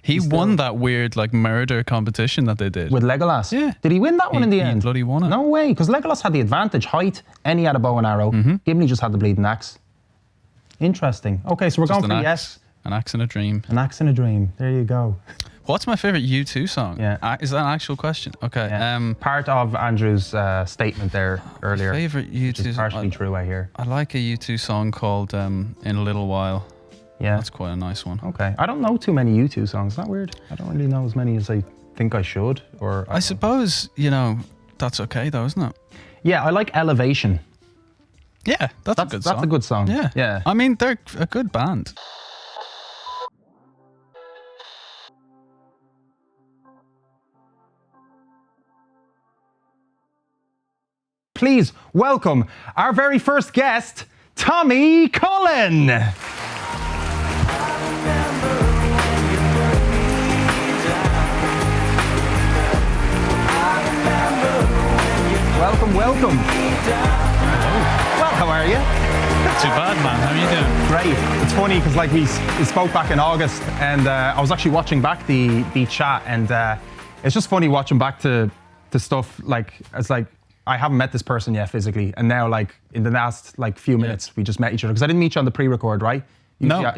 He won that weird like murder competition that they did. With Legolas? Yeah. Did he win that one in the end? He bloody won it. No way, because Legolas had the advantage, height, and he had a bow and arrow. Gimli just had the bleeding axe. Interesting. Okay, so we're going for yes. An axe in a dream. An axe in a dream. There you go. What's my favourite U2 song? Yeah. Is that an actual question? Okay. Yeah. Part of Andrew's statement there earlier. Favourite U2 which is partially true, I hear. I like a U2 song called In a Little While. Yeah. That's quite a nice one. Okay. I don't know too many U2 songs. Is that weird? I don't really know as many as I think I should. Or I suppose, you know, that's okay though, isn't it? Yeah, I like Elevation. Yeah, that's a good song. That's a good song. Yeah. Yeah. I mean, they're a good band. Please welcome our very first guest, Tommy Cullen. Welcome. Well, how are you? Not too bad, man. How are you doing? Great. It's funny because like we spoke back in August, and I was actually watching back the chat, and it's just funny watching back to stuff like it's like I haven't met this person yet physically, and now like in the last like few minutes we just met each other because I didn't meet you on the pre-record, right? No.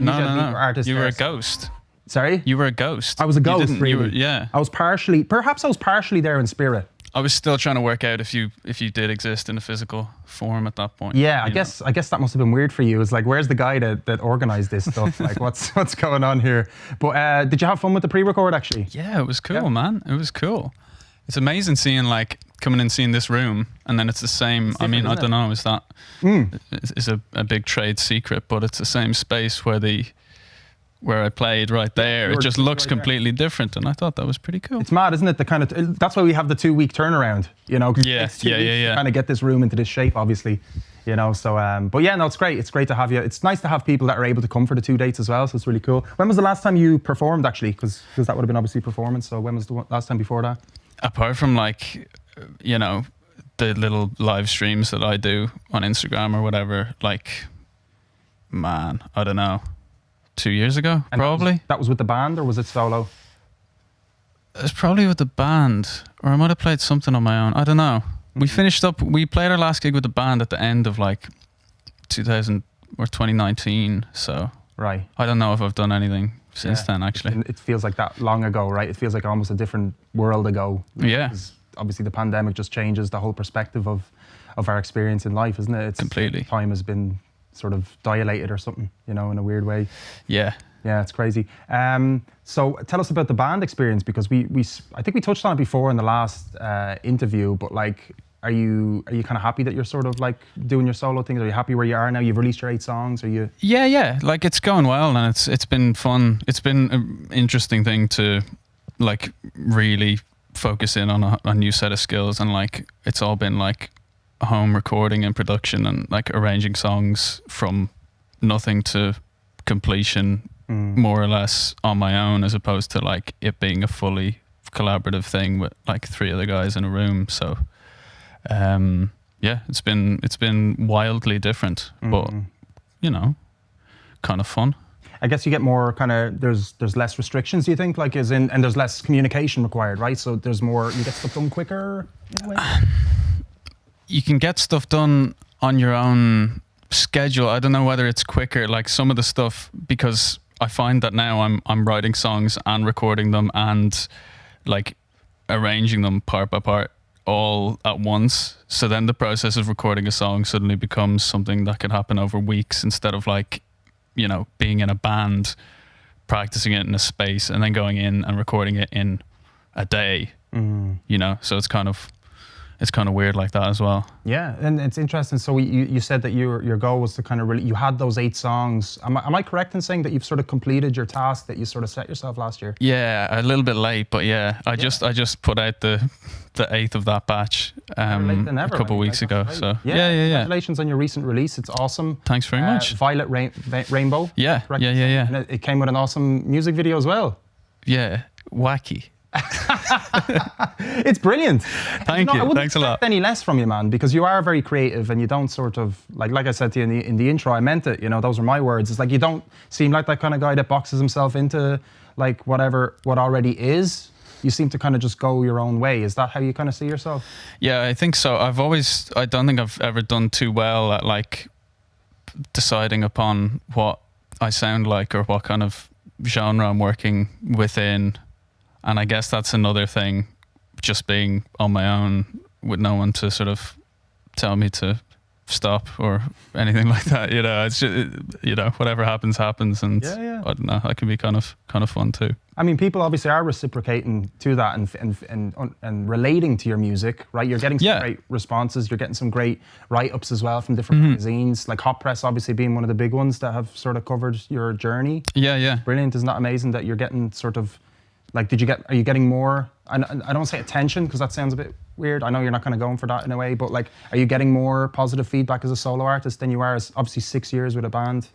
You were a ghost. Sorry? You were a ghost. I was a ghost, really. Yeah. Perhaps I was partially there in spirit. I was still trying to work out if you did exist in a physical form at that point. Yeah, I guess that must have been weird for you. It's like, where's the guy that organized this stuff? Like, what's going on here? But did you have fun with the pre-record actually? Yeah, it was cool, man. It was cool. It's amazing seeing like coming and seeing this room, and then it's the same. I mean, I don't know. Is that is a big trade secret? But it's the same space where I played right there. It just looks completely different, and I thought that was pretty cool. It's mad, isn't it? That's why we have the 2-week turnaround, you know? Yeah. To kind of get this room into this shape, obviously, you know? So, but yeah, no, it's great. It's great to have you. It's nice to have people that are able to come for the 2 dates as well, so it's really cool. When was the last time you performed, actually? Because that would have been obviously performance, so when was the last time before that? Apart from like, you know, the little live streams that I do on Instagram or whatever, like, man, I don't know. 2 years ago, and probably. That was with the band, or was it solo? It was probably with the band, or I might have played something on my own. I don't know. We finished up. We played our last gig with the band at the end of like 2019. So right. I don't know if I've done anything since then. Actually, it feels like that long ago, right? It feels like almost a different world ago. Yeah. Obviously, the pandemic just changes the whole perspective of our experience in life, isn't it? Completely. Time has been sort of dilated or something, you know, in a weird way. Yeah. Yeah, it's crazy. So tell us about the band experience, because I think we touched on it before in the last interview, but like, are you kind of happy that you're sort of like doing your solo things? Are you happy where you are now? You've released your 8 songs. Are you? Yeah. Like it's going well, and it's been fun. It's been an interesting thing to like really focus in on a new set of skills, and like it's all been like home recording and production and like arranging songs from nothing to completion, more or less on my own, as opposed to like it being a fully collaborative thing with like 3 other guys in a room. So yeah, it's been wildly different, but you know, kind of fun. I guess you get more kind of, there's less restrictions, do you think? Like and there's less communication required, right? So there's more, you get stuff done quicker in a way? You can get stuff done on your own schedule. I don't know whether it's quicker, like some of the stuff, because I find that now I'm writing songs and recording them and like arranging them part by part all at once. So then the process of recording a song suddenly becomes something that can happen over weeks, instead of like, you know, being in a band, practicing it in a space and then going in and recording it in a day, you know? So it's kind of weird like that as well. Yeah, and it's interesting. So you said that your goal was to kind of really, you had those 8 songs. Am I correct in saying that you've sort of completed your task that you sort of set yourself last year? Yeah, a little bit late, but yeah, I just put out the 8th of that batch a couple of weeks ago. So yeah. Congratulations on your recent release. It's awesome. Thanks very much. Violet Rainbow. Yeah. And it came with an awesome music video as well. Yeah, wacky. It's brilliant. Thank you. I wouldn't Thanks a lot. expect any less from you, man, because you are very creative, and you don't sort of like I said to you in the intro. I meant it. You know, those were my words. It's like you don't seem like that kind of guy that boxes himself into like what already is, you seem to kind of just go your own way. Is that how you kind of see yourself? Yeah, I think so. I don't think I've ever done too well at like deciding upon what I sound like or what kind of genre I'm working within. And I guess that's another thing, just being on my own with no one to sort of tell me to stop or anything like that. You know, it's just, you know, whatever happens. And I don't know, that can be kind of fun too. I mean, people obviously are reciprocating to that and relating to your music, right? You're getting some great responses. You're getting some great write-ups as well from different magazines, like Hot Press obviously being one of the big ones that have sort of covered your journey. Yeah. Brilliant. Isn't that amazing that you're getting sort of, like, are you getting more, I don't say attention because that sounds a bit weird. I know you're not kind of going for that in a way, but like, are you getting more positive feedback as a solo artist than you are as obviously 6 years with a band?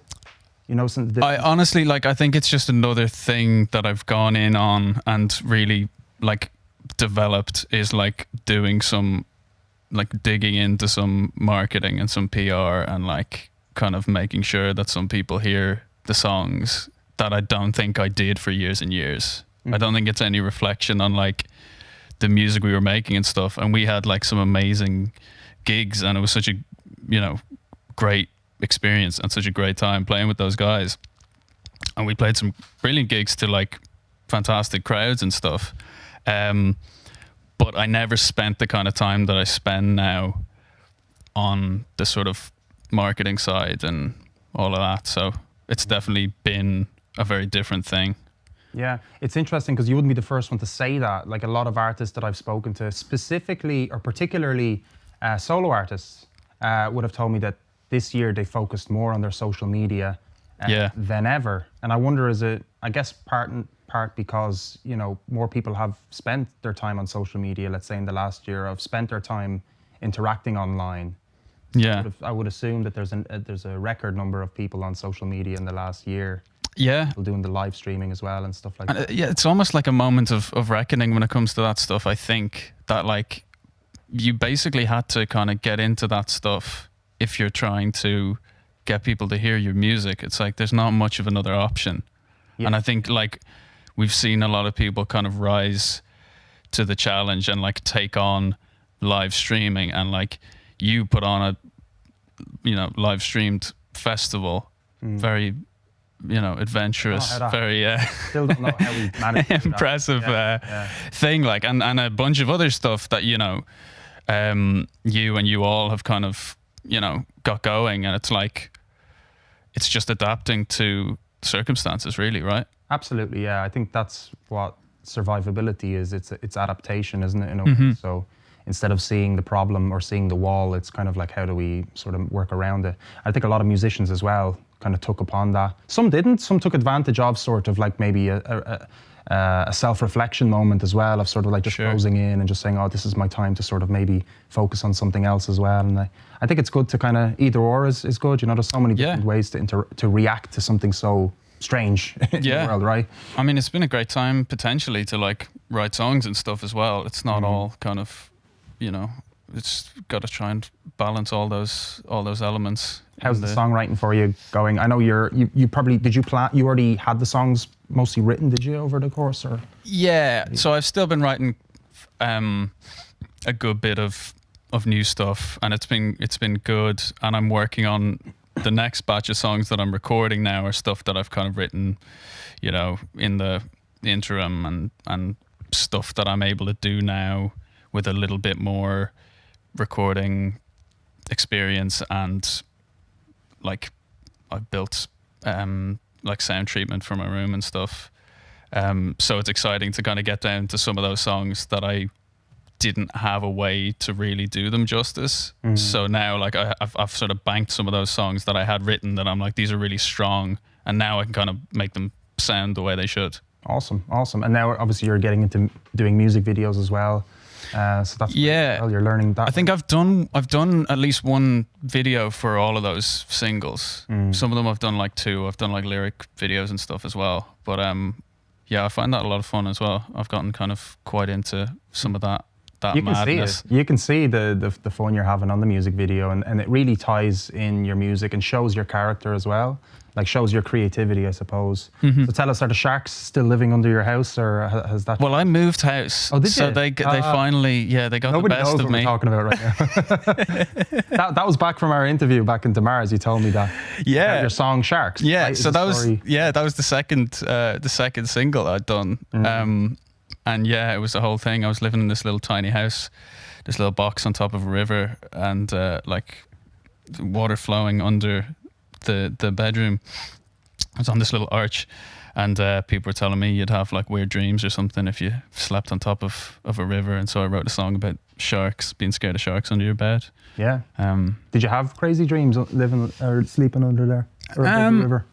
You know, I honestly, like, I think it's just another thing that I've gone in on and really like developed is like doing some, like digging into some marketing and some PR and like kind of making sure that some people hear the songs that I don't think I did for years and years. I don't think it's any reflection on like the music we were making and stuff. And we had like some amazing gigs and it was such a, you know, great experience and such a great time playing with those guys. And we played some brilliant gigs to like fantastic crowds and stuff. But I never spent the kind of time that I spend now on the sort of marketing side and all of that. So it's definitely been a very different thing. Yeah, it's interesting because you wouldn't be the first one to say that. Like a lot of artists that I've spoken to, specifically or particularly solo artists, would have told me that this year they focused more on their social media than ever. And I wonder, is it, I guess, part because, you know, more people have spent their time on social media, let's say in the last year, have spent their time interacting online. Yeah. I would assume that there's a record number of people on social media in the last year. Yeah. People doing the live streaming as well and stuff like that. Yeah, it's almost like a moment of reckoning when it comes to that stuff. I think that like you basically had to kind of get into that stuff if you're trying to get people to hear your music. It's like there's not much of another option. Yeah. And I think like we've seen a lot of people kind of rise to the challenge and like take on live streaming, and like you put on a, you know, live streamed festival, very, you know, adventurous, very still don't know how we managed impressive thing, like, and a bunch of other stuff that, you know, you all have kind of, you know, got going, and it's like it's just adapting to circumstances, really, right? Absolutely, yeah. I think that's what survivability is. It's adaptation, isn't it? In a way. So instead of seeing the problem or seeing the wall, it's kind of like, how do we sort of work around it? I think a lot of musicians as well kind of took upon that. Some didn't. Some took advantage of sort of like maybe a self-reflection moment as well, of sort of like just closing in and just saying, oh, this is my time to sort of maybe focus on something else as well. And I think it's good to kind of either or is good. You know, there's so many different ways to react to something so strange in the world, right? I mean, it's been a great time potentially to like write songs and stuff as well. It's not all kind of, you know, it's got to try and balance all those elements. How's the songwriting for you going? I know you probably, you already had the songs mostly written, did you, over the course, or? Yeah, so I've still been writing a good bit of new stuff, and it's been good, and I'm working on the next batch of songs that I'm recording now are stuff that I've kind of written, you know, in the interim, and stuff that I'm able to do now with a little bit more recording experience, and like I've built like sound treatment for my room and stuff. So it's exciting to kind of get down to some of those songs that I didn't have a way to really do them justice. So now like I've sort of banked some of those songs that I had written that I'm like, these are really strong, and now I can kind of make them sound the way they should. Awesome. And now obviously you're getting into doing music videos as well. So that's well, you're learning that. I think I've done at least one video for all of those singles. Some of them I've done like two. I've done like lyric videos and stuff as well. But yeah, I find that a lot of fun as well. I've gotten kind of quite into some of that You can madness. see it. You can see the fun you're having on the music video, and it really ties in your music and shows your character as well. Like shows your creativity, I suppose. So tell us, are the sharks still living under your house, or has that? Well, I moved house. Oh, did so you? they finally, they got the Nobody best knows of what me. we're talking about right now. that was back from our interview back in Mars. You told me that. Yeah. Your song Sharks. Yeah, right, so is that the story. was that was the second single I'd done. And yeah, it was the whole thing. I was living in this little tiny house, this little box on top of a river, and like water flowing under the bedroom. I was on this little arch, and people were telling me you'd have like weird dreams or something if you slept on top of a river. And so I wrote a song about sharks, being scared of sharks under your bed. Yeah. Did you have crazy dreams living or sleeping under there or above the river?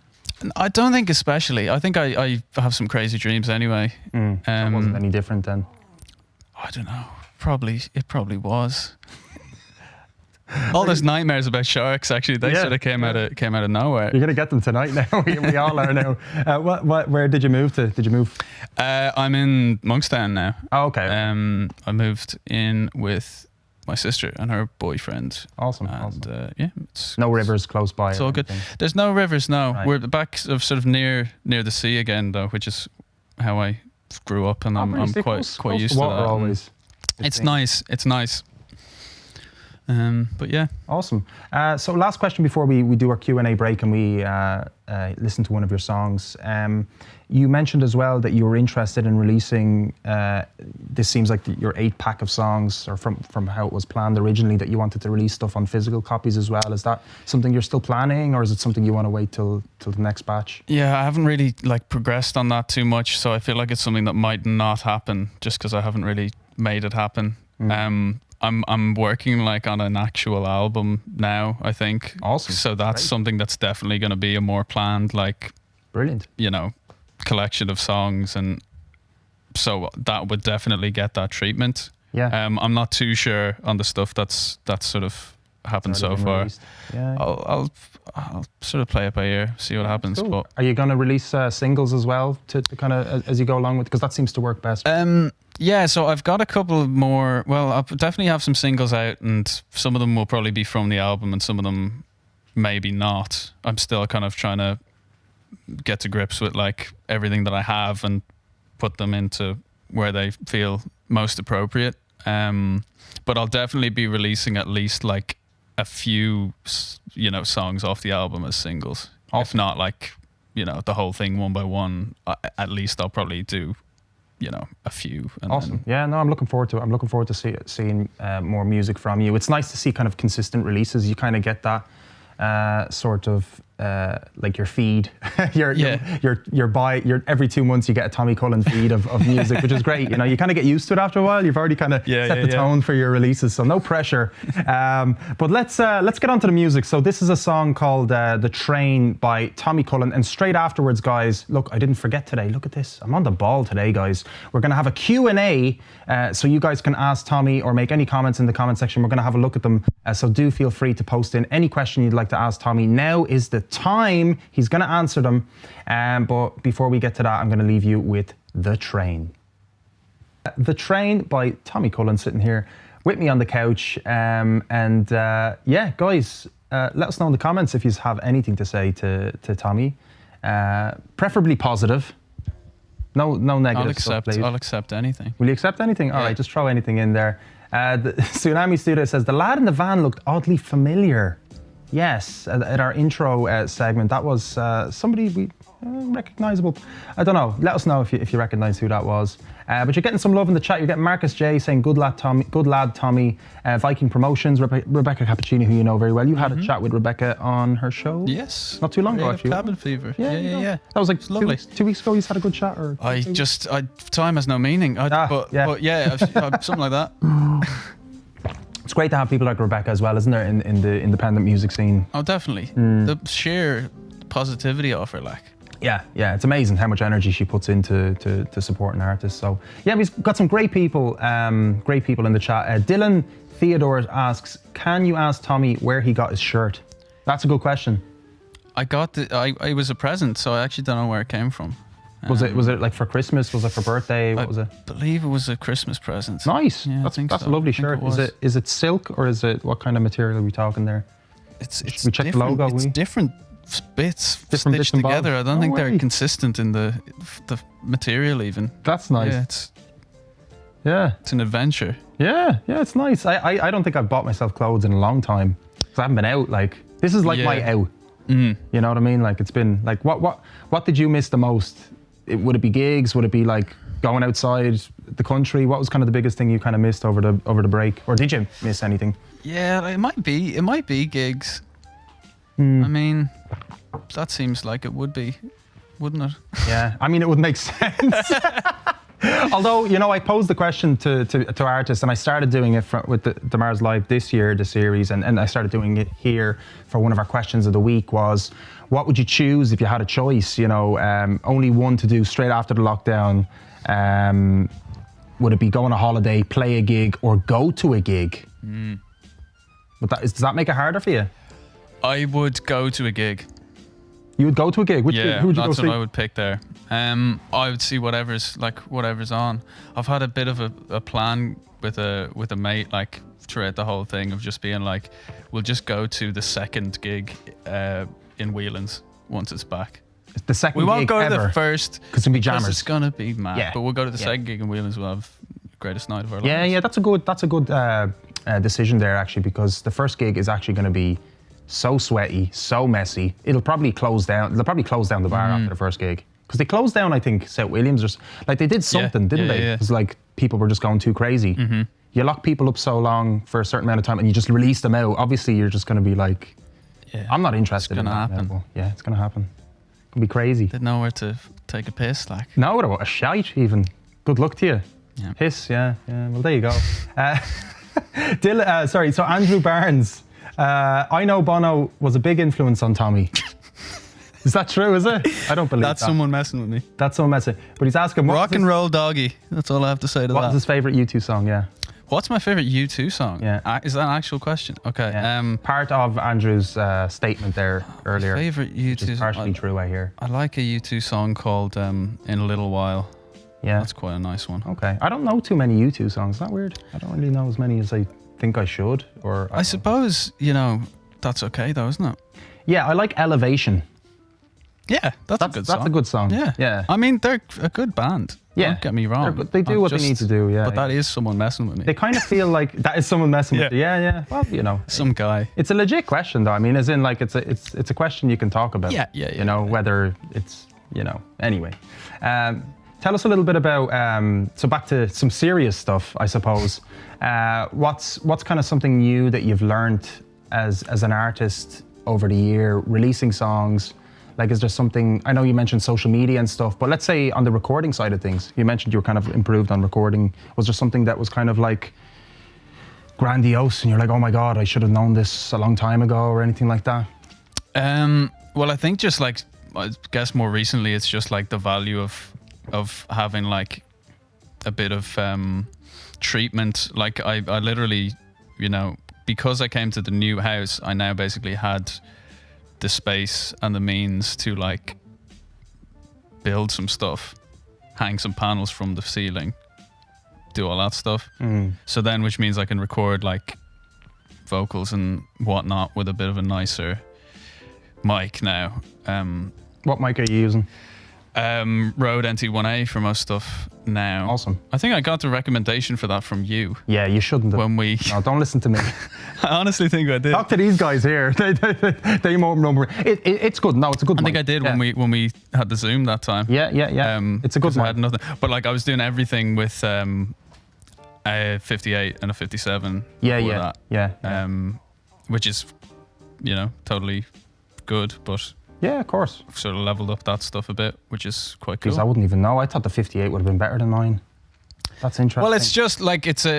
I don't think especially. I think I have some crazy dreams anyway. So it wasn't any different then. I don't know. It probably was. All those nightmares about sharks, actually, they sort of came out of nowhere. You're gonna get them tonight now. we all are now. Where did you move to? Did you move? I'm in Monkstown now. Oh, okay. I moved in with my sister and her boyfriend. Awesome. And yeah, it's no rivers close by. It's all good. There's no rivers now. Right. We're back of sort of near the sea again, though, which is how I grew up, and I'm quite used to that. Always. It's nice. It's nice. But yeah. Awesome. So last question before we do our Q&A break and we listen to one of your songs. You mentioned as well that you were interested in releasing, this seems like your 8-pack of songs, or from how it was planned originally, that you wanted to release stuff on physical copies as well. Is that something you're still planning, or is it something you want to wait till the next batch? Yeah, I haven't really progressed on that too much, so I feel like it's something that might not happen just because I haven't really made it happen. I'm working on an actual album now, I think. Awesome. So that's something that's definitely going to be a more planned, brilliant, collection of songs, and so that would definitely get that treatment. Yeah. I'm not too sure on the stuff that's sort of happened so far. Yeah. I'll sort of play it by ear, see what happens. Cool. But are you going to release singles as well to kind of as you go along with? Because that seems to work best. Yeah, so I've got a couple more. Well, I'll definitely have some singles out, and some of them will probably be from the album, and some of them maybe not. I'm still kind of trying to get to grips with everything that I have and put them into where they feel most appropriate. But I'll definitely be releasing at least a few, songs off the album as singles. Awesome. If not the whole thing one by one, at least I'll probably do a few. Awesome. Yeah, no, I'm looking forward to it. I'm looking forward to seeing more music from you. It's nice to see kind of consistent releases. You kind of get that sort of your feed. your every 2 months you get a Tommy Cullen feed of music, which is great. You kind of get used to it after a while. You've already kind of set the tone for your releases, so no pressure. But let's get on to the music. So this is a song called The Train by Tommy Cullen, and straight afterwards, guys, look, I didn't forget today. Look at this. I'm on the ball today, guys. We're going to have a Q&A, so you guys can ask Tommy or make any comments in the comment section. We're going to have a look at them, so do feel free to post in any question you'd like to ask Tommy. Now is the time. He's going to answer them. But before we get to that, I'm going to leave you with The Train. The Train by Tommy Cullen, sitting here with me on the couch. Yeah, guys, let us know in the comments if you have anything to say to Tommy. Preferably positive. No negative stuff, please. I'll accept anything. Will you accept anything? All right, just throw anything in there. The Tsunami Studio says, the lad in the van looked oddly familiar. Yes, at our intro segment, that was somebody recognizable. I don't know. Let us know if you recognize who that was. But you're getting some love in the chat. You're getting Marcus J saying, good lad, Tommy. Viking Promotions, Rebecca Cappuccini, who you know very well. You had a chat with Rebecca on her show. Yes. Not too long ago, actually. Cabin Fever. Yeah. That was lovely. 2 weeks ago. You had a good chat, or time has no meaning. But yeah, something like that. It's great to have people like Rebecca as well, isn't there, in the independent music scene? Oh, definitely. The sheer positivity of her, Yeah, it's amazing how much energy she puts into supporting artists. So yeah, we've got some great people in the chat. Dylan Theodore asks, can you ask Tommy where he got his shirt? That's a good question. I got it was a present, so I actually don't know where it came from. Was it like for Christmas? Was it for birthday? What was it? I believe it was a Christmas present. Nice. Yeah, that's so. a lovely shirt. Is it silk or is it, what kind of material are we talking there? It's we check the logo. It's different bits stitched together. I don't think they're consistent in the material even. That's nice. Yeah, it's an adventure. Yeah, it's nice. I don't think I've bought myself clothes in a long time because I haven't been out. Like, this is like my out. You know what I mean? Like, it's been like, what did you miss the most? Would it be gigs? Would it be like going outside the country? What was kind of the biggest thing you kind of missed over the break? Or did you miss anything? Yeah, it might be gigs. I mean, that seems like it would be, wouldn't it? Yeah, I mean, it would make sense. Although, you know, I posed the question to artists, and I started doing it with the Mars Live this year, the series, and I started doing it here for one of our questions of the week was, what would you choose if you had a choice? You know, only one to do straight after the lockdown. Would it be go on a holiday, play a gig, or go to a gig? Does that make it harder for you? I would go to a gig. You would go to a gig? Who would you go see? That's what I would pick there. I would see whatever's on. I've had a bit of a plan with a mate, like throughout the whole thing, of just being like, we'll just go to the second gig in Whelan's once it's back. The second gig. We won't go to the first because it'll be jammers. It's gonna be mad. But we'll go to the second gig in Whelan's. We'll have the greatest night of our lives. Yeah, that's a good decision there actually, because the first gig is actually going to be so sweaty, so messy. It'll probably close down. They'll probably close down the bar after the first gig, because they closed down, I think, St. Williams, or like they did something, didn't they? Yeah. It was like people were just going too crazy. You lock people up so long for a certain amount of time, and you just release them out. Obviously, you're just going to be like, I'm not interested. It's gonna happen. Yeah, it's going to happen. It could be crazy. Didn't know where to take a piss, like. No, a shite even. Good luck to you. Yeah. Piss, yeah. Well, there you go. So Andrew Barnes. I know Bono was a big influence on Tommy. Is that true, is it? I don't believe That's someone messing with me. That's someone messing. But he's asking, Rock and Roll Doggy. That's all I have to say to that. What's his favourite U2 song, yeah? What's my favourite U2 song? Yeah. Is that an actual question? Okay. Yeah. Part of Andrew's statement there earlier. Favourite U2 which is partially true, I hear. I like a U2 song called In a Little While. Yeah. That's quite a nice one. Okay. I don't know too many U2 songs. Is that weird? I don't really know as many as I think I should. Or I suppose, you know, that's okay though, isn't it? Yeah, I like Elevation. Yeah, that's a good song. That's a good song. Yeah. I mean, they're a good band. Yeah. Don't get me wrong. They do what they need to do, yeah. But that is someone messing with me. They kind of feel like that is someone messing with you. Yeah. Well, you know. Some guy. It's a legit question though. I mean, as in like it's a question you can talk about. Yeah. You know, whether it's, you know, anyway. Tell us a little bit about, so back to some serious stuff, I suppose. What's kind of something new that you've learned as an artist over the year, releasing songs? Like, is there something, I know you mentioned social media and stuff, but let's say on the recording side of things, you mentioned you were kind of improved on recording. Was there something that was kind of like grandiose and you're like, oh my God, I should have known this a long time ago, or anything like that? Well, I think just like, I guess more recently, it's just like the value of having like a bit of treatment. Like I literally, you know, because I came to the new house, I now basically had the space and the means to like build some stuff, hang some panels from the ceiling, do all that stuff. So then, which means I can record like vocals and whatnot with a bit of a nicer mic now. What mic are you using? Rode NT1A for most stuff now. Awesome. I think I got the recommendation for that from you. Yeah, you shouldn't have. When we... No, don't listen to me. I honestly think I did. Talk to these guys here. They more number. It's good. No, it's a good. I think I did when we had the Zoom that time. Yeah. It's a good one. I had nothing, but like I was doing everything with a 58 and a 57. Yeah. Which is, you know, totally good, but. Yeah, of course. I've sort of leveled up that stuff a bit, which is quite cool. Because I wouldn't even know. I thought the 58 would have been better than mine. That's interesting. Well, it's just like it's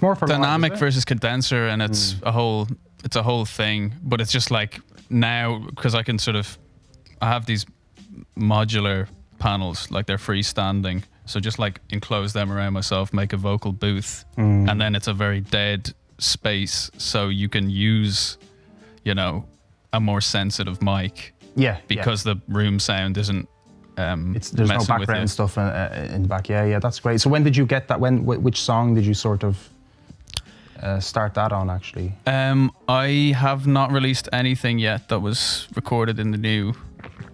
more for dynamic live, versus condenser, and it's a whole thing. But it's just like now, because I have these modular panels, like they're freestanding. So just like enclose them around myself, make a vocal booth, and then it's a very dead space, so you can use, you know, a more sensitive mic. Yeah. Because the room sound isn't There's no messing with background you. stuff in the back. Yeah, that's great. So when did you get that? Which song did you sort of start that on, actually? I have not released anything yet that was recorded in the new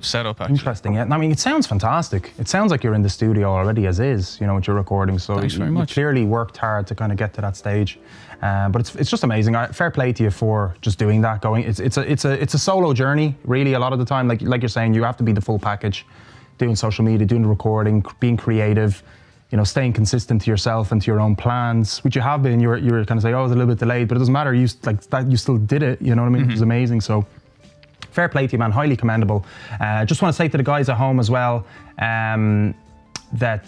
setup, actually. Interesting. Yeah, I mean, it sounds fantastic. It sounds like you're in the studio already as is, you know, with your recording. So Thanks very you much. clearly worked hard to kind of get to that stage. But it's just amazing. Fair play to you for just doing that. It's a solo journey, really. A lot of the time, like you're saying, you have to be the full package, doing social media, doing the recording, being creative, you know, staying consistent to yourself and to your own plans, which you have been. You were kind of saying, oh, it's a little bit delayed, but it doesn't matter. You still did it. You know what I mean? Which is amazing. So fair play to you, man. Highly commendable. Just want to say to the guys at home as well that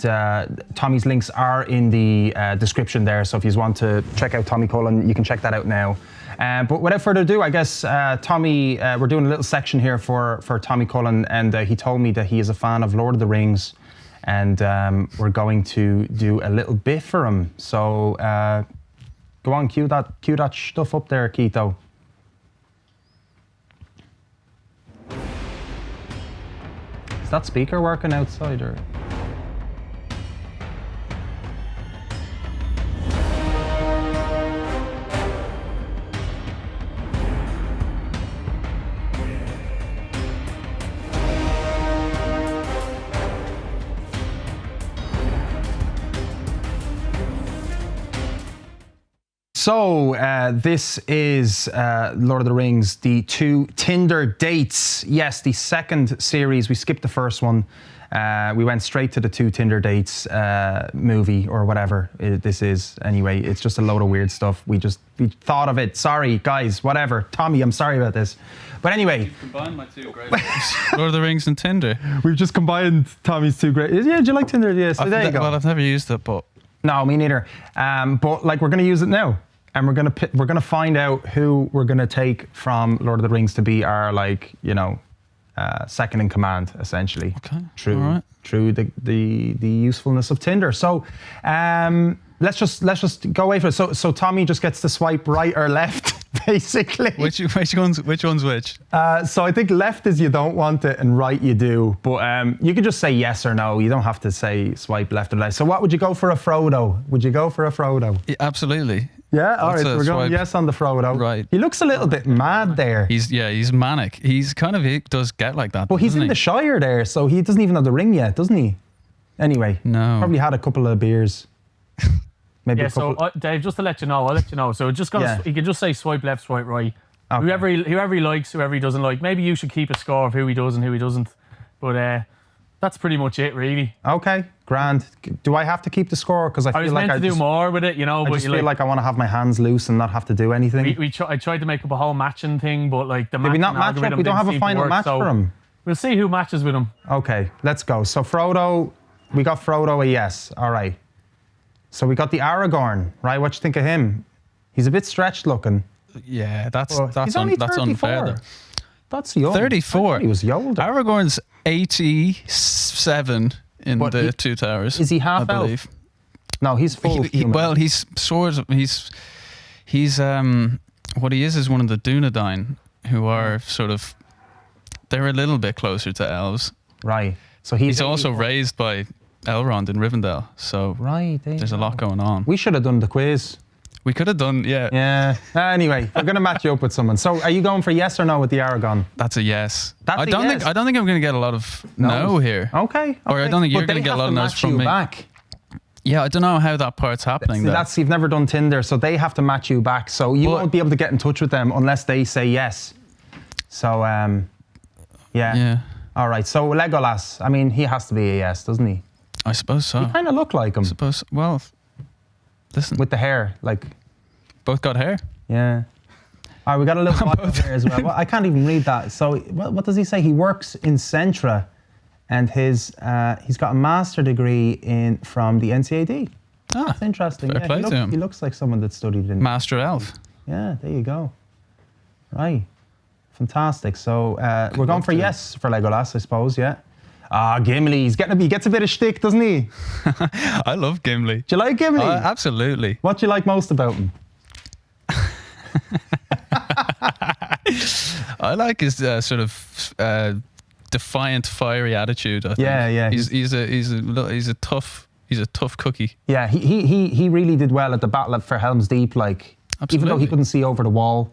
Tommy's links are in the description there. So if you want to check out Tommy Cullen, you can check that out now. But without further ado, I guess Tommy, we're doing a little section here for Tommy Cullen, and he told me that he is a fan of Lord of the Rings, and we're going to do a little bit for him. So go on, cue that stuff up there, Keito. Is that speaker working outside, or? So this is Lord of the Rings, the 2 Tinder dates. Yes, the second series. We skipped the first one. We went straight to the 2 Tinder dates movie or whatever this is. Anyway, it's just a load of weird stuff. We thought of it. Sorry, guys, whatever. Tommy, I'm sorry about this. But anyway. You've combined my 2 great ones. Lord of the Rings and Tinder. We've just combined Tommy's 2 great. Yeah, do you like Tinder? Yeah, so there you go. Well, I've never used it, but... No, me neither. But like, we're going to use it now. And we're gonna find out who we're gonna take from Lord of the Rings to be our, like, you know, second in command, essentially. Okay. True. All right. True. The usefulness of Tinder. So let's just go away from it. So Tommy just gets to swipe right or left, basically. Which one's which? So I think left is you don't want it and right you do. But you could just say yes or no. You don't have to say swipe left or right. So what would you go for a Frodo? Would you go for a Frodo? Yeah, absolutely. Yeah, all right, That's we're going swipe. yes on the Frodo. Right. He looks a little bit mad there. He's manic. He does get like that. Well, he's doesn't in he? the Shire there, so he doesn't even have the ring yet, doesn't he? Anyway. No. Probably had a couple of beers. Maybe Yeah, a couple. so Dave, just to let you know, I'll let you know. So just gonna, Yeah. he can just say swipe left, swipe right. Okay. Whoever he likes, whoever he doesn't like. Maybe you should keep a score of who he does and who he doesn't. But that's pretty much it, really. Okay, grand. Do I have to keep the score? Because I I was feel like meant to do more with it, you know. I but just you feel like I want to have my hands loose and not have to do anything. I tried to make up a whole matching thing, but like the Did we not match up? We don't have a final match for him. We'll see who matches with him. Okay, let's go. So Frodo, we got Frodo a yes. All right. So we got the Aragorn, right? What you think of him? He's a bit stretched looking. Yeah, that's He's only that's 34. unfair. Though. That's young. 34. He was older. Aragorn's 87 in But the he- 2 Towers. Is he half I elf? believe. No, he's full human. Well, he's sort of he's what he is one of the Dunedain, who are sort of, they're a little bit closer to elves. Right. So He's also raised by Elrond in Rivendell, so right. there's a lot going on. We should have done the quiz. We could have done, yeah. Yeah. Anyway, we're gonna match you up with someone. So, are you going for yes or no with the Aragon? That's a yes. That's I a don't yes. think I'm going to get a lot of no here. Okay. Or I don't think you're going to get a lot of no's from me. Back. Yeah, I don't know how that part's happening. See, though. that's you've never done Tinder, so they have to match you back. So you But- won't be able to get in touch with them unless they say yes. So yeah. Yeah, All right. So Legolas, I mean, he has to be a yes, doesn't he? I suppose so. You kind of look like him Well, listen, with the hair, like. both got hair. Yeah. All right, we got a little bio here as well. I can't even read that. So what does he say? He works in Centra, and he's got a master degree from the NCAD. Ah, That's interesting. fair play to him. He looks like someone that studied in. Master Elf. Yeah, there you go. Right. Fantastic. So we're going for yes for Legolas, I suppose, yeah. Ah, Gimli, he gets a bit of shtick, doesn't he? Do I love Gimli. you like Gimli? Absolutely. What do you like most about him? I like his sort of defiant, fiery attitude. I think. Yeah. He's a tough cookie. Yeah, he really did well at the battle for Helm's Deep. Like, Absolutely. even though he couldn't see over the wall.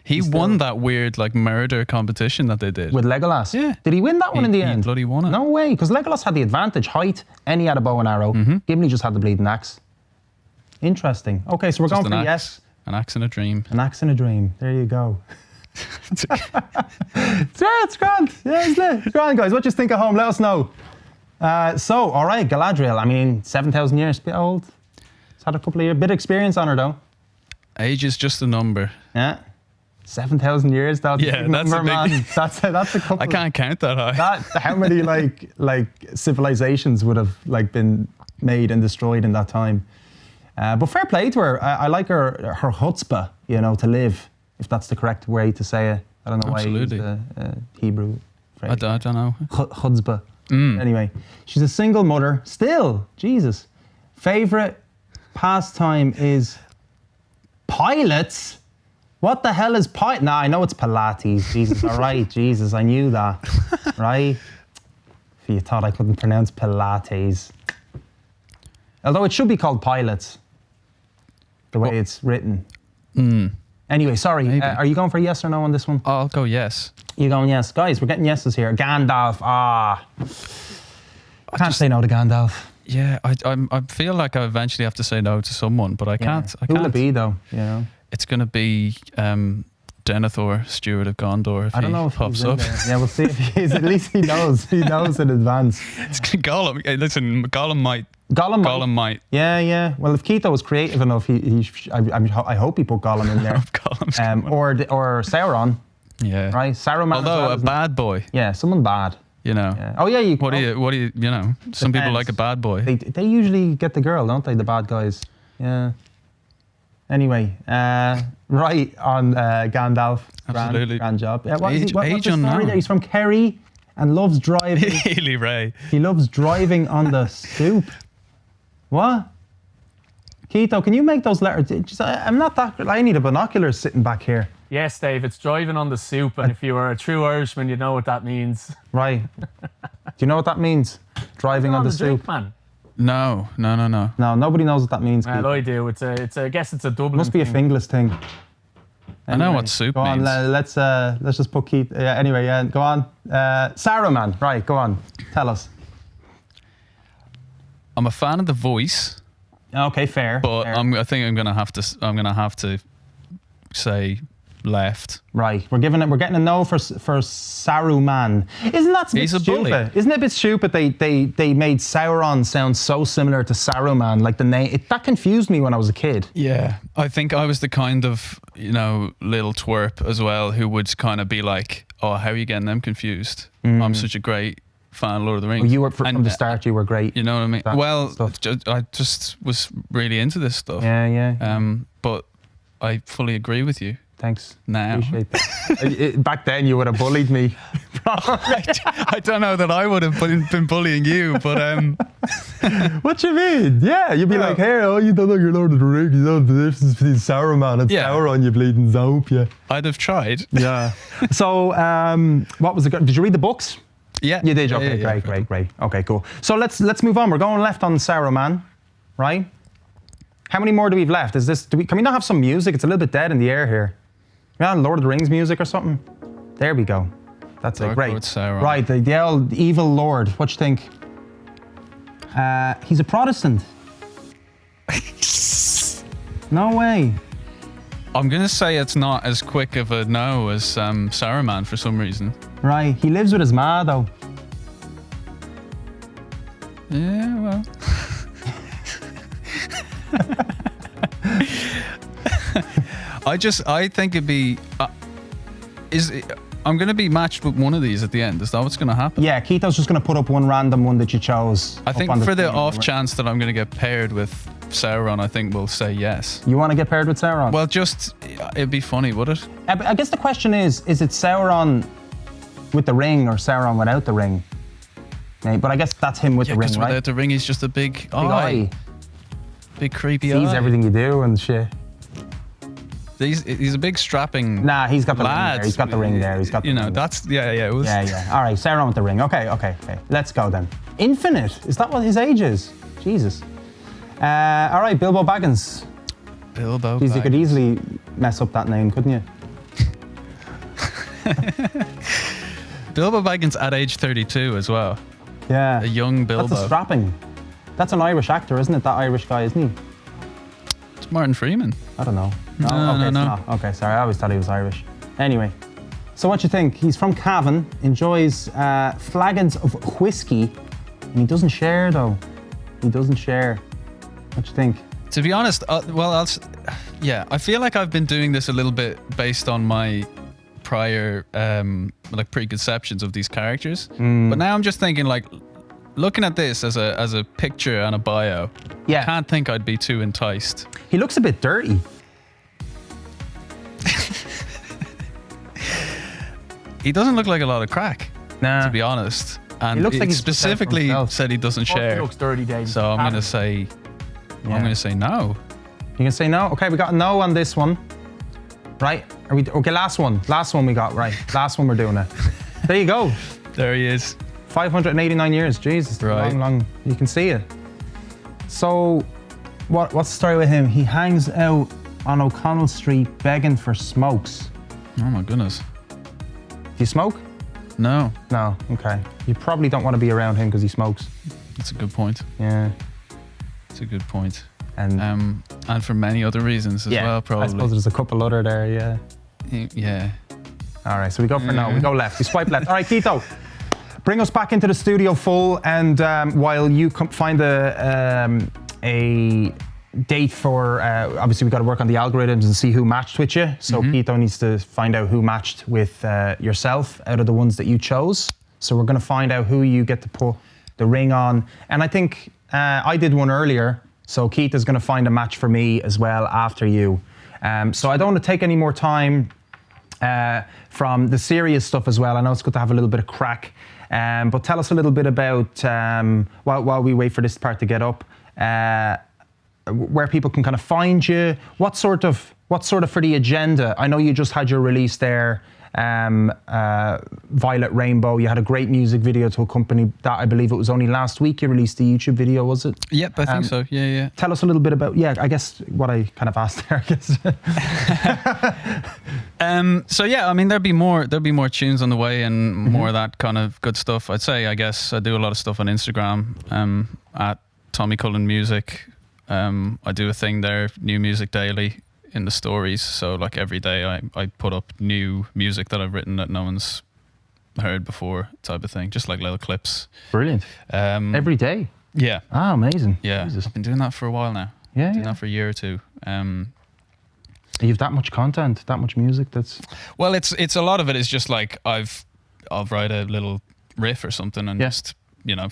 He won that weird like murder competition that they did With Legolas. Yeah. Did he win that one in the end? He bloody won it. No way, because Legolas had the advantage, height, and he had a bow and arrow. Gimli just had the bleeding axe. Interesting. Okay, so we're Just going for an yes. axe. An axe in a dream. An axe in a dream. There you go. It's grand. Yeah, it's grand, guys. What do you think at home? Let us know. All right, Galadriel. I mean, 7,000 years, bit old. It's had a couple of years. Bit of experience on her, though. Age is just a number. Yeah. 7,000 years, that's Yeah, a that's number, a big- man. That's a couple. I can't count that high. How many like civilizations would have like been made and destroyed in that time? But fair play to her. I like her chutzpah, to live, if that's the correct way to say it. I don't know Absolutely. why I used the Hebrew phrase. I don't know. Chutzpah. Anyway, she's a single mother. Still, Jesus. Favorite pastime is pilots. What the hell is pilot? Nah, I know it's Pilates. Jesus, all right, Jesus, I knew that. Right? If you thought I couldn't pronounce Pilates. Although it should be called pilots, the way it's written. Anyway, sorry. Maybe. Are you going for yes or no on this one? I'll go yes. You going yes? Guys, we're getting yeses here. Gandalf. I can't say no to Gandalf. Yeah, I feel like I eventually have to say no to someone, but I can't. Who will it be, though? It's going to be Denethor, Steward of Gondor, if I don't he know if pops he's in up. there. Yeah, we'll see if he is. At least he knows. He knows in advance. It's Gollum. Hey, listen, Gollum might. Gollum might. Yeah. Well, if Keito was creative enough, I hope he put Gollum in there. Gollum's or Sauron, yeah. right? Saruman. Although a bad boy, Yeah, someone bad. Yeah. Oh yeah. What do you? Some people Depends. like a bad boy. They usually get the girl, don't they? The bad guys. Yeah. Anyway, right on Gandalf. Absolutely. Grand job. Yeah, what's Age the story unknown. there? He's from Kerry and loves driving. Healy Ray. He loves driving on the soup. What? Keito, can you make those letters? I'm not that good. I need a binoculars sitting back here. Yes, Dave, it's driving on the soup, and if you are a true Irishman, you know what that means. Right. Do you know what that means? Driving on the soup. drink, man. No. No, nobody knows what that means. Well, Keito. I do. I guess it's a Dublin. Must be a thing. Finglas thing. I know what soup go means. on, let's just put Keith. Anyway, go on. Saruman, right? Go on. Tell us. I'm a fan of the voice, Okay, fair. but fair. I think I'm gonna have to say left. Right, we're getting a no for Saruman. Isn't that He's a stupid? bully. Isn't it a bit stupid? They made Sauron sound so similar to Saruman, like the name. That confused me when I was a kid. Yeah, I think I was the kind of little twerp as well who would kind of be like, "Oh, how are you getting them confused? I'm such a great fan of Lord of the Rings." Well, you were from the start. You were great. You know what I mean? That Well, stuff. I just was really into this stuff. Yeah. But I fully agree with you. Thanks. Now. Appreciate that. Back then, you would have bullied me. I don't know that I would have been bullying you, but What you mean? Yeah, you'd be like, "Hey, you don't know your Lord of the Rings. You don't know the difference between Saruman and Sauron, you bleeding zope, yeah." I'd have tried. Yeah. So, what was it? Did you read the books? Yeah, You did. Okay, Yeah. great. Okay, cool. So let's move on. We're going left on Saruman, right? How many more do we have left? Can we not have some music? It's a little bit dead in the air here. Yeah, Lord of the Rings music or something. There we go. That's it. Dark Great. Lord Sauron. Right, the old evil Lord. What you think? He's a Protestant. No way. I'm gonna say it's not as quick of a no as Saruman for some reason. Right. He lives with his ma though. Yeah, well. I think it'd be. I'm going to be matched with one of these at the end. Is that what's going to happen? Yeah, Keito's just going to put up one random one that you chose. I think up on for the screen. off chance that I'm going to get paired with Sauron, I think we'll say yes. You want to get paired with Sauron? Well, it'd be funny, would it? I guess the question is it Sauron with the ring or Sauron without the ring? But I guess that's him with Yeah, the ring, because right? without the ring, he's just a big Big eye. Big creepy Sees eye. everything you do and shit. He's a big strapping. Nah, he's got the ring lad. there. He's got the ring there. He's got the You know, ring. that's It was. Yeah. All right, Sarah on with the ring. Okay. Let's go then. Infinite. Is that what his age is? Jesus. All right, Bilbo Baggins. Bilbo. Jeez, you could Baggins. easily mess up that name, couldn't you? Bilbo Baggins at age 32 as well. Yeah. A young Bilbo. That's a strapping. That's an Irish actor, isn't it? That Irish guy, isn't he? It's Martin Freeman. I don't know. No, okay, it's no. not. Okay, sorry. I always thought he was Irish. Anyway, so what you think? He's from Cavan, enjoys flagons of whiskey, and he doesn't share though. He doesn't share. What you think? To be honest, I feel like I've been doing this a little bit based on my prior like preconceptions of these characters. But now I'm just thinking, like, looking at this as a picture and a bio, Yeah. I can't think I'd be too enticed. He looks a bit dirty. He doesn't look like a lot of crack, Nah. to be honest. And He looks like he he's just out for specifically himself. said he doesn't He share. looks dirty, Dave. So I'm gonna say, Yeah. I'm gonna say no. You can say no. Okay, we got a no on this one. Right? Are we okay? Last one we got right. Last one we're doing it. There you go. There he is. 589 years. Jesus, Right. long. You can see it. So, what's the story with him? He hangs out on O'Connell Street begging for smokes. Oh my goodness. Do you smoke? No, No. Okay. You probably don't want to be around him because he smokes. that's a good point. Yeah. It's a good point. And And for many other reasons as yeah, well, I probably. suppose there's a couple other there. Yeah. Yeah. All right, so we go for no. We go left. We swipe left. All right, Tito, bring us back into the studio full, and while you find a date for, obviously we've got to work on the algorithms and see who matched with you. So Tito needs to find out who matched with yourself out of the ones that you chose. So we're going to find out who you get to put the ring on. And I think I did one earlier, so Keith is going to find a match for me as well after you. So I don't want to take any more time from the serious stuff as well. I know it's good to have a little bit of crack, but tell us a little bit about, while we wait for this part to get up, where people can kind of find you, what sort of for the agenda. I know you just had your release there, Violet Rainbow. You had a great music video to accompany that. I believe it was only last week you released the YouTube video, was it? Yep, I think so. Yeah. Tell us a little bit about, I guess what I kind of asked there, I guess. So yeah, I mean there'll be more tunes on the way and more of that kind of good stuff. I'd say, I guess I do a lot of stuff on Instagram at Tommy Cullen Music. I do a thing there, new music daily in the stories. So like every day I put up new music that I've written that no one's heard before, type of thing, just like little clips. Brilliant. Every day? Yeah. Ah, amazing. Yeah. Jesus. I've been doing that for a while now. Yeah, Doing that for a year or two. You have that much content, that much music. That's Well, it's a lot of it is just like I'll write a little riff or something and just,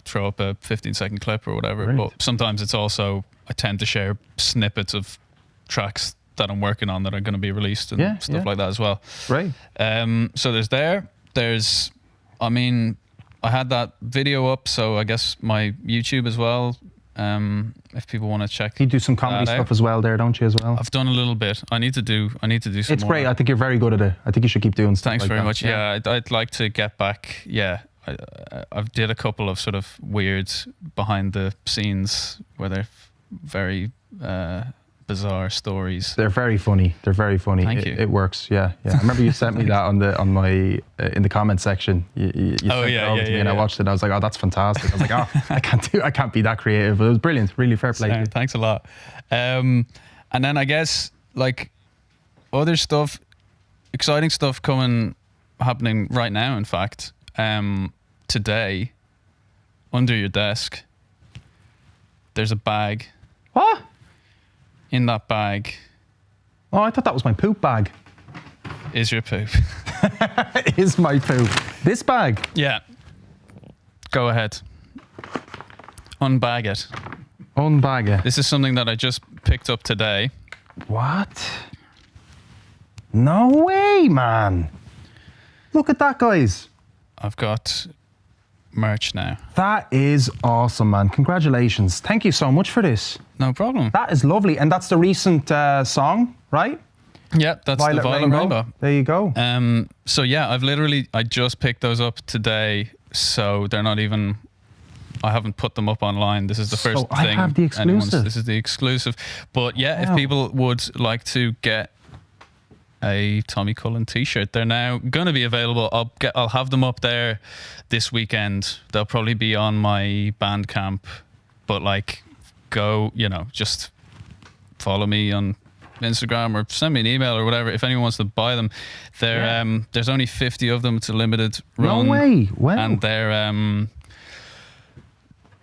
throw up a 15-second clip or whatever. Brilliant. But sometimes it's also, I tend to share snippets of tracks that I'm working on that are going to be released and stuff like that as well. right. So there's, I mean, I had that video up, so I guess my YouTube as well. If people want to check, You do some comedy that stuff out. as well there, don't you, as well? I've done a little bit. I need to do some It's more. great. I think you're very good at it. I think you should keep doing stuff Thanks like very that. much. Yeah, I'd like to get back. Yeah, I've did a couple of sort of weird behind the scenes where they're very bizarre stories. They're very funny. Thank you. It works. Yeah. I remember you sent me that on my in the comment section. You sent it over to me, and I watched it. And I was like, oh, that's fantastic. I was like, oh, I can't be that creative. But it was brilliant. Really fair play. So, thanks a lot. And then I guess like other stuff, exciting stuff happening right now. In fact, today, under your desk, there's a bag. What? In that bag Oh, I thought that was my poop bag. is your poop. It is my poop. This bag. Yeah. Go ahead. Unbag it. Unbag it. This is something that I just picked up today. What? No way, man. Look at that, guys. I've got merch now. That is awesome, man. Congratulations. Thank you so much for this. No problem. That is lovely. And that's the recent song, right? Yeah, that's the Violet Rainbow. There you go. So yeah, I just picked those up today, so they're not even. I haven't put them up online. This is the first thing. I have the exclusive. This is the exclusive. But yeah, Wow. if people would like to get a Tommy Cullen t-shirt, they're now going to be available. I'll have them up there this weekend. They'll probably be on my Bandcamp, but like, just follow me on Instagram or send me an email or whatever if anyone wants to buy them. They're there's only 50 of them. It's a limited run. No way. Wow. And they're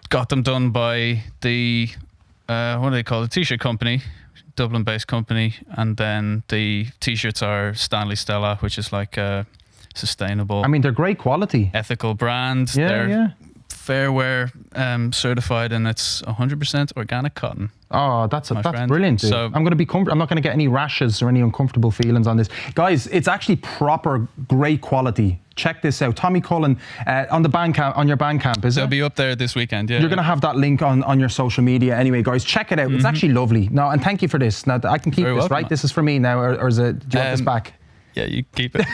got them done by the what do they call it? The t-shirt company, Dublin-based company, and then the t-shirts are Stanley Stella, which is like a sustainable. I mean, they're great quality. Ethical brand. Yeah, They're yeah. Fair Wear certified, and it's 100% organic cotton. Oh, that's friend. brilliant, dude. So- I'm going to be I'm not going to get any rashes or any uncomfortable feelings on this. Guys, it's actually proper great quality. Check this out. Tommy Cullen on the Bandcamp, on your Bandcamp, is They'll it? be up there this weekend, yeah. You're going to have that link on your social media anyway, guys. Check it out. It's actually lovely. No, and thank you for this. Now, I can keep Very this, welcome. right? This is for me now, or is it, do you want this back? Yeah, you keep it.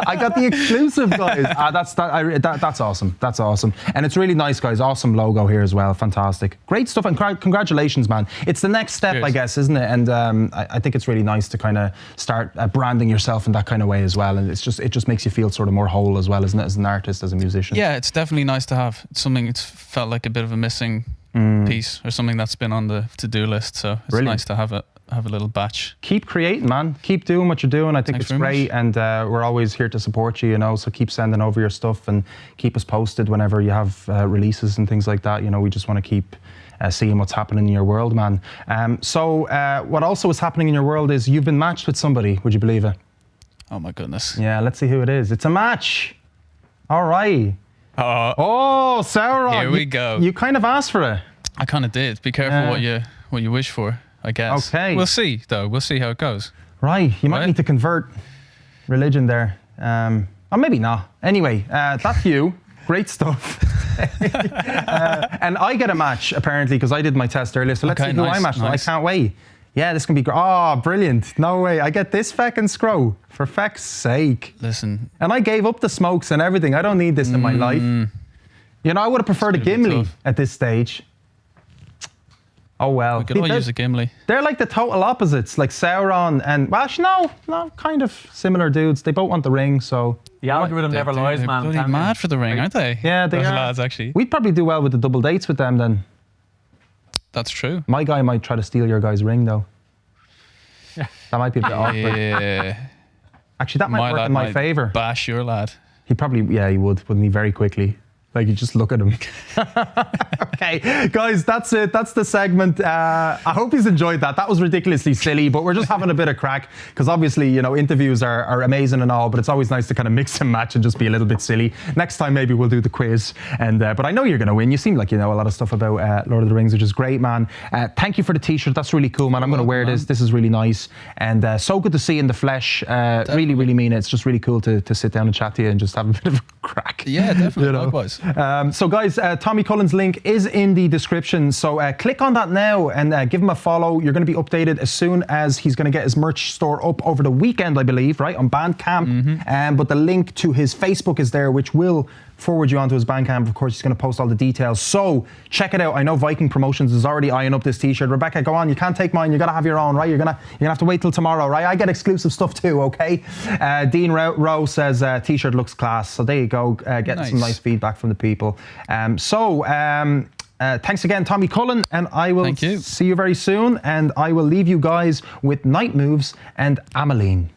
I got the exclusive, guys. That's awesome. That's awesome. And it's really nice, guys. Awesome logo here as well. Fantastic. Great stuff. And congratulations, man. It's the next step, Cheers. I guess, isn't it? And I think it's really nice to kind of start branding yourself in that kind of way as well. And it just makes you feel sort of more whole as well, isn't it? As an artist, as a musician. Yeah, it's definitely nice to have. It's something it's felt like a bit of a missing piece or something that's been on the to-do list. So it's Brilliant. nice to have a little batch. Keep creating, man. Keep doing what you're doing. I think Thanks it's very great, and we're always here to support you, So keep sending over your stuff and keep us posted whenever you have releases and things like that. We just want to keep seeing what's happening in your world, man. So what also is happening in your world is you've been matched with somebody. Would you believe it? Oh my goodness. Yeah, let's see who it is. It's a match. All right. Oh, Sauron. Here we go. You kind of asked for it. I kind of did. Be careful what you wish for, I guess. Okay. We'll see, though. We'll see how it goes. Right. You might Right. need to convert religion there. Or maybe not. Anyway, that's you. Great stuff. And I get a match, apparently, because I did my test earlier. So let's Okay, see who nice, I matched. I nice. can't wait. Yeah, this can be great. Oh, brilliant. No way. I get this feckin' scroll. For feck's sake. Listen, And I gave up the smokes and everything. I don't need this in my life. I would have preferred a It's gonna be Gimli tough. at this stage. Oh, well. we could all They're- use a Gimli. They're like the total opposites, like Sauron and, well, actually, no, kind of similar dudes. They both want the ring, so... The algorithm never lies, They're man. bloody Can't mad they? for the ring, aren't they? Yeah, they Those are. lads, actually. We'd probably do well with the double dates with them then. That's true. My guy might try to steal your guy's ring, though. That might be a bit awkward. Yeah. Actually, that might work lad in my might favour. Bash your lad. He probably, yeah, he would, wouldn't he, very quickly. Like, you just look at him. Okay, guys, that's it. That's the segment. I hope you've enjoyed that. That was ridiculously silly, but we're just having a bit of crack because obviously, interviews are amazing and all, but it's always nice to kind of mix and match and just be a little bit silly. Next time, maybe we'll do the quiz. And but I know you're going to win. You seem like you know a lot of stuff about Lord of the Rings, which is great, man. Thank you for the t-shirt. That's really cool, man. I'm going to wear this. This is really nice. And so good to see you in the flesh. Really, really mean it. It's just really cool to sit down and chat to you and just have a bit of a crack. Yeah, definitely. Likewise. So guys, Tommy Cullen's link is in the description. So click on that now and give him a follow. You're going to be updated as soon as he's going to get his merch store up over the weekend, I believe, right? On Bandcamp. But the link to his Facebook is there, which will forward you onto his Bandcamp. Of course, he's going to post all the details. So check it out. I know Viking Promotions is already eyeing up this t-shirt. Rebecca, go on. You can't take mine. You got to have your own, right? You're gonna have to wait till tomorrow, right? I get exclusive stuff too, okay? Dean Rowe says t-shirt looks class. So there you go. Getting some nice feedback from the people. Thanks again, Tommy Cullen, and I will see you very soon. And I will leave you guys with Night Moves and Ameline.